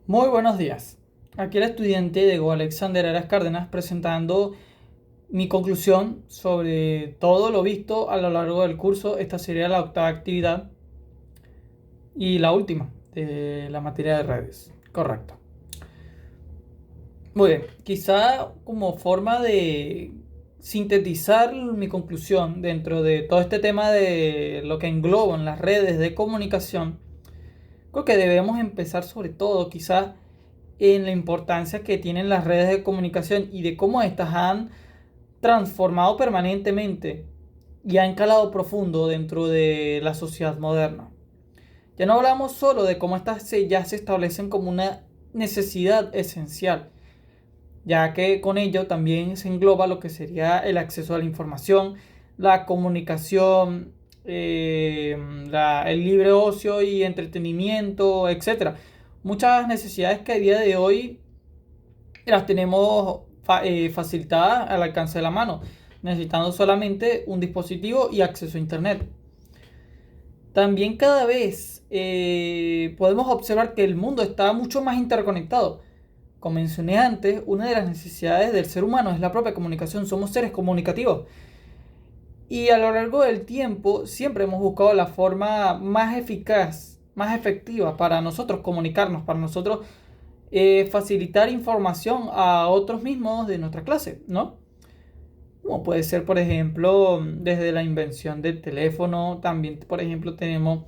Muy buenos días. Aquí el estudiante Diego Alexander Aras Cárdenas presentando mi conclusión sobre todo lo visto a lo largo del curso. Esta sería la octava actividad y la última de la materia de redes. Correcto. Muy bien, quizá como forma de sintetizar mi conclusión dentro de todo este tema de lo que engloban las redes de comunicación, creo que debemos empezar sobre todo quizá en la importancia que tienen las redes de comunicación y de cómo éstas han transformado permanentemente y han calado profundo dentro de la sociedad moderna. Ya no hablamos solo de cómo ya se establecen como una necesidad esencial, ya que con ello también se engloba lo que sería el acceso a la información, la comunicación, el libre ocio y entretenimiento, etcétera. Muchas necesidades que a día de hoy las tenemos facilitadas al alcance de la mano, necesitando solamente un dispositivo y acceso a Internet. También cada vez podemos observar que el mundo está mucho más interconectado. Como mencioné antes, una de las necesidades del ser humano es la propia comunicación. Somos seres comunicativos. Y a lo largo del tiempo siempre hemos buscado la forma más eficaz, más efectiva para nosotros comunicarnos, para nosotros facilitar información a otros mismos de nuestra clase, ¿no? Como puede ser, por ejemplo, desde la invención del teléfono, también, por ejemplo, tenemos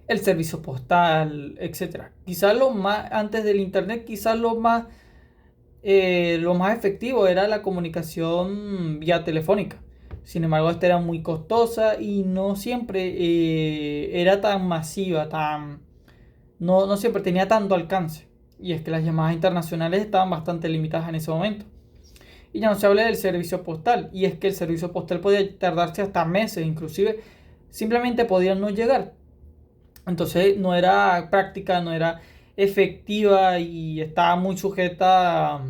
el servicio postal, etcétera. Quizás lo más, antes del internet, quizás lo más efectivo era la comunicación vía telefónica. Sin embargo, esta era muy costosa y no siempre era tan masiva, no siempre tenía tanto alcance. Y es que las llamadas internacionales estaban bastante limitadas en ese momento. Y ya no se habla del servicio postal. Y es que el servicio postal podía tardarse hasta meses, inclusive simplemente podían no llegar. Entonces no era práctica, no era efectiva y estaba muy sujeta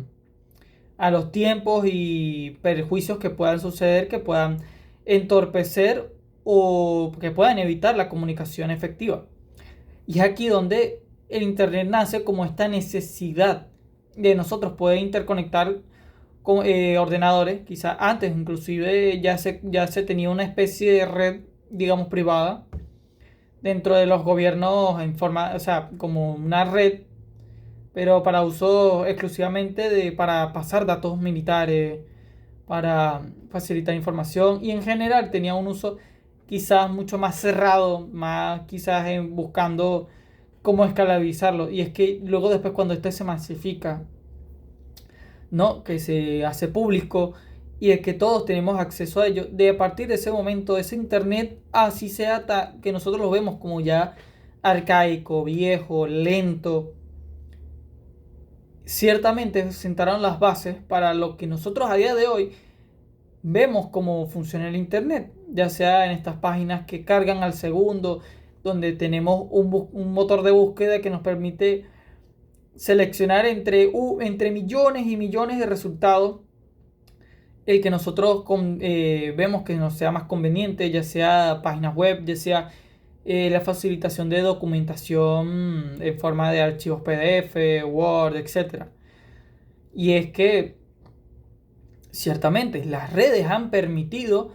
a los tiempos y perjuicios que puedan suceder, que puedan entorpecer o que puedan evitar la comunicación efectiva. Y es aquí donde el Internet nace como esta necesidad de nosotros poder interconectar con ordenadores. Quizás antes inclusive ya se tenía una especie de red, digamos, privada dentro de los gobiernos en forma, o sea, como una red, pero para uso exclusivamente para pasar datos militares, para facilitar información y en general tenía un uso quizás mucho más cerrado, más quizás buscando cómo escalabilizarlo. Y es que luego después cuando este se masifica, ¿no? Que se hace público y es que todos tenemos acceso a ello, de a partir de ese momento, ese internet, así sea que nosotros lo vemos como ya arcaico, viejo, lento, ciertamente se sentaron las bases para lo que nosotros a día de hoy vemos cómo funciona el internet, ya sea en estas páginas que cargan al segundo, donde tenemos un motor de búsqueda que nos permite seleccionar entre millones y millones de resultados el que nosotros vemos que nos sea más conveniente, ya sea páginas web, ya sea la facilitación de documentación en forma de archivos PDF, Word, etcétera. Y es que ciertamente las redes han permitido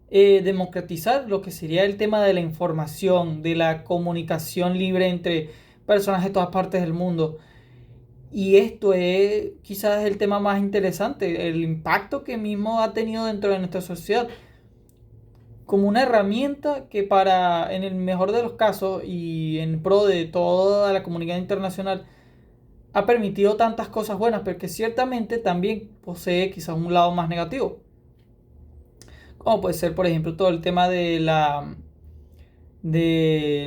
democratizar lo que sería el tema de la información, de la comunicación libre entre personas de todas partes del mundo. Y esto es quizás el tema más interesante, el impacto que mismo ha tenido dentro de nuestra sociedad, como una herramienta que en el mejor de los casos y en pro de toda la comunidad internacional, ha permitido tantas cosas buenas, pero que ciertamente también posee quizás un lado más negativo. Como puede ser, por ejemplo, todo el tema de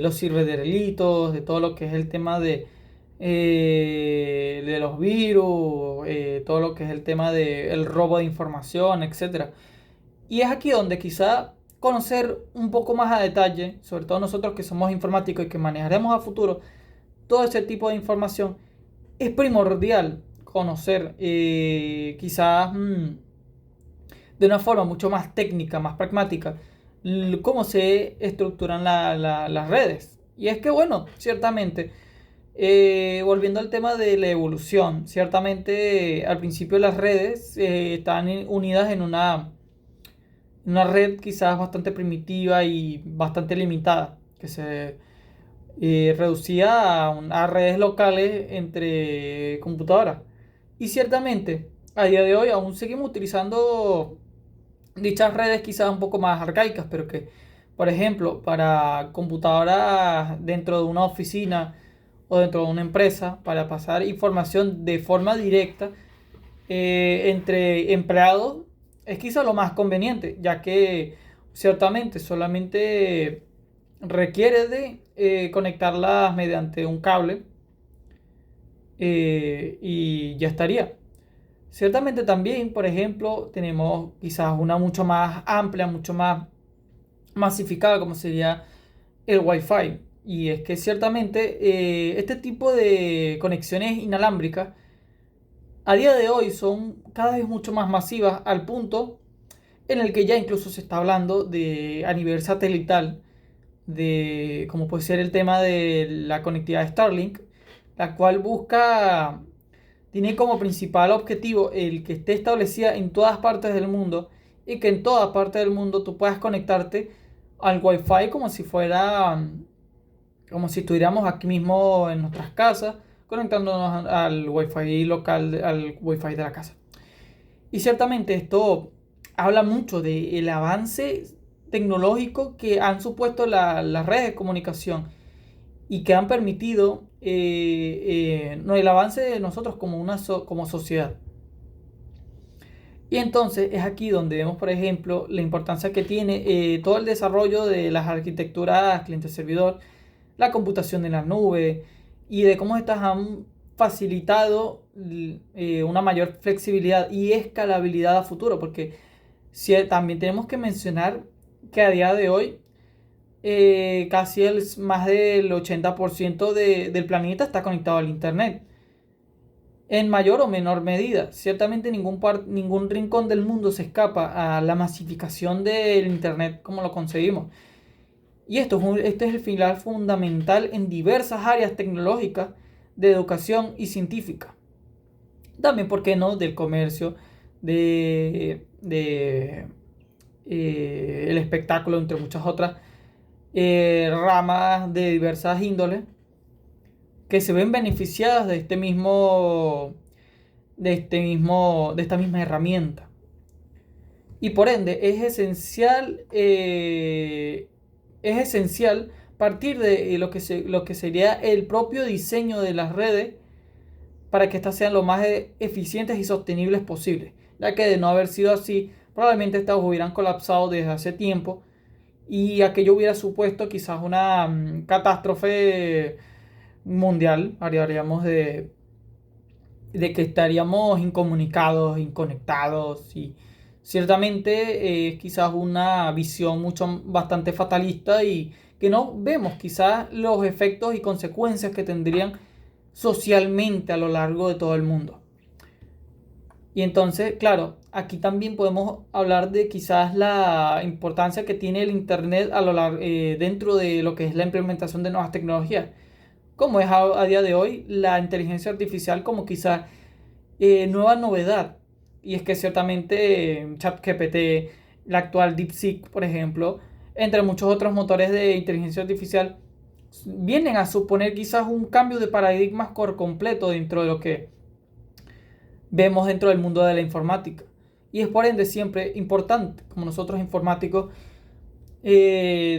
los ciberdelitos, de todo lo que es el tema de los virus, todo lo que es el tema del robo de información, etcétera. Y es aquí donde quizá conocer un poco más a detalle, sobre todo nosotros que somos informáticos y que manejaremos a futuro todo ese tipo de información, es primordial conocer quizás de una forma mucho más técnica, más pragmática, cómo se estructuran las redes. Y es que, bueno, ciertamente Volviendo al tema de la evolución, ciertamente al principio las redes están unidas en una red quizás bastante primitiva y bastante limitada, que se reducía a redes locales entre computadoras. Y ciertamente, a día de hoy aún seguimos utilizando dichas redes quizás un poco más arcaicas, pero que, por ejemplo, para computadoras dentro de una oficina o dentro de una empresa, para pasar información de forma directa entre empleados, es quizás lo más conveniente, ya que ciertamente solamente requiere de conectarlas mediante un cable y ya estaría. Ciertamente también, por ejemplo, tenemos quizás una mucho más amplia, mucho más masificada, como sería el Wi-Fi. Y es que ciertamente este tipo de conexiones inalámbricas a día de hoy son cada vez mucho más masivas al punto en el que ya incluso se está hablando de a nivel satelital de como puede ser el tema de la conectividad Starlink, la cual tiene como principal objetivo el que esté establecida en todas partes del mundo y que en todas partes del mundo tú puedas conectarte al Wi-Fi como si estuviéramos aquí mismo en nuestras casas, conectándonos al Wi-Fi local, al Wi-Fi de la casa. Y ciertamente esto habla mucho del avance tecnológico que han supuesto las redes de comunicación y que han permitido no, el avance de nosotros como, como sociedad. Y entonces es aquí donde vemos, por ejemplo, la importancia que tiene todo el desarrollo de las arquitecturas cliente-servidor, la computación en la nube y de cómo estas han facilitado una mayor flexibilidad y escalabilidad a futuro, porque si, también tenemos que mencionar que a día de hoy casi más del 80% del planeta está conectado al Internet en mayor o menor medida. Ciertamente ningún rincón del mundo se escapa a la masificación del Internet como lo concebimos. Y este es el pilar fundamental en diversas áreas tecnológicas, de educación y científica. También, ¿por qué no?, del comercio, de el espectáculo, entre muchas otras ramas de diversas índoles que se ven beneficiadas de esta misma herramienta. Y por ende es esencial partir de lo que sería el propio diseño de las redes para que éstas sean lo más eficientes y sostenibles posibles, ya que de no haber sido así, probablemente estas hubieran colapsado desde hace tiempo y aquello hubiera supuesto quizás una catástrofe mundial, haríamos de que estaríamos incomunicados, inconectados y ciertamente es quizás una visión bastante fatalista y que no vemos quizás los efectos y consecuencias que tendrían socialmente a lo largo de todo el mundo. Y entonces, claro, aquí también podemos hablar de quizás la importancia que tiene el Internet dentro de lo que es la implementación de nuevas tecnologías, como es a día de hoy la inteligencia artificial como quizás nueva novedad. Y es que ciertamente ChatGPT, la actual DeepSeek, por ejemplo, entre muchos otros motores de inteligencia artificial, vienen a suponer quizás un cambio de paradigmas por completo dentro de lo que vemos dentro del mundo de la informática. Y es por ende siempre importante, como nosotros informáticos,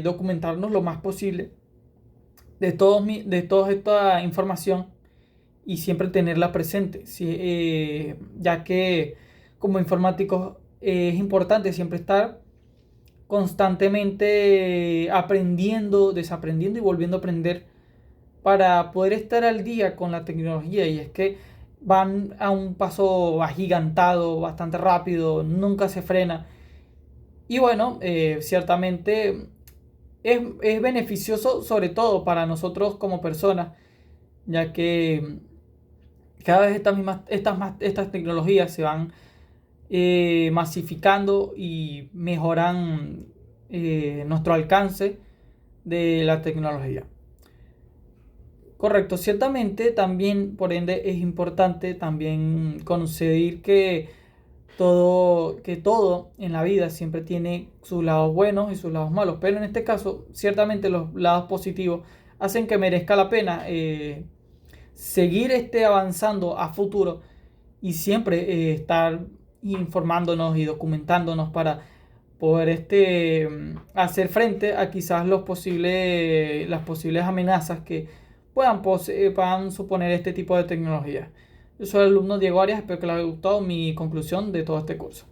documentarnos lo más posible de toda esta información y siempre tenerla presente, ¿sí? Ya que como informáticos es importante siempre estar constantemente aprendiendo, desaprendiendo y volviendo a aprender para poder estar al día con la tecnología. Y es que van a un paso agigantado, bastante rápido, nunca se frena. Y bueno, ciertamente es beneficioso sobre todo para nosotros como personas, ya que cada vez estas tecnologías se van masificando y mejoran nuestro alcance de la tecnología. Correcto, ciertamente también, por ende, es importante también conceder que todo en la vida siempre tiene sus lados buenos y sus lados malos, pero en este caso, ciertamente los lados positivos hacen que merezca la pena seguir avanzando a futuro y siempre estar informándonos y documentándonos para poder hacer frente a quizás las posibles amenazas que puedan suponer este tipo de tecnología. Yo soy el alumno Diego Arias, espero que les haya gustado mi conclusión de todo este curso.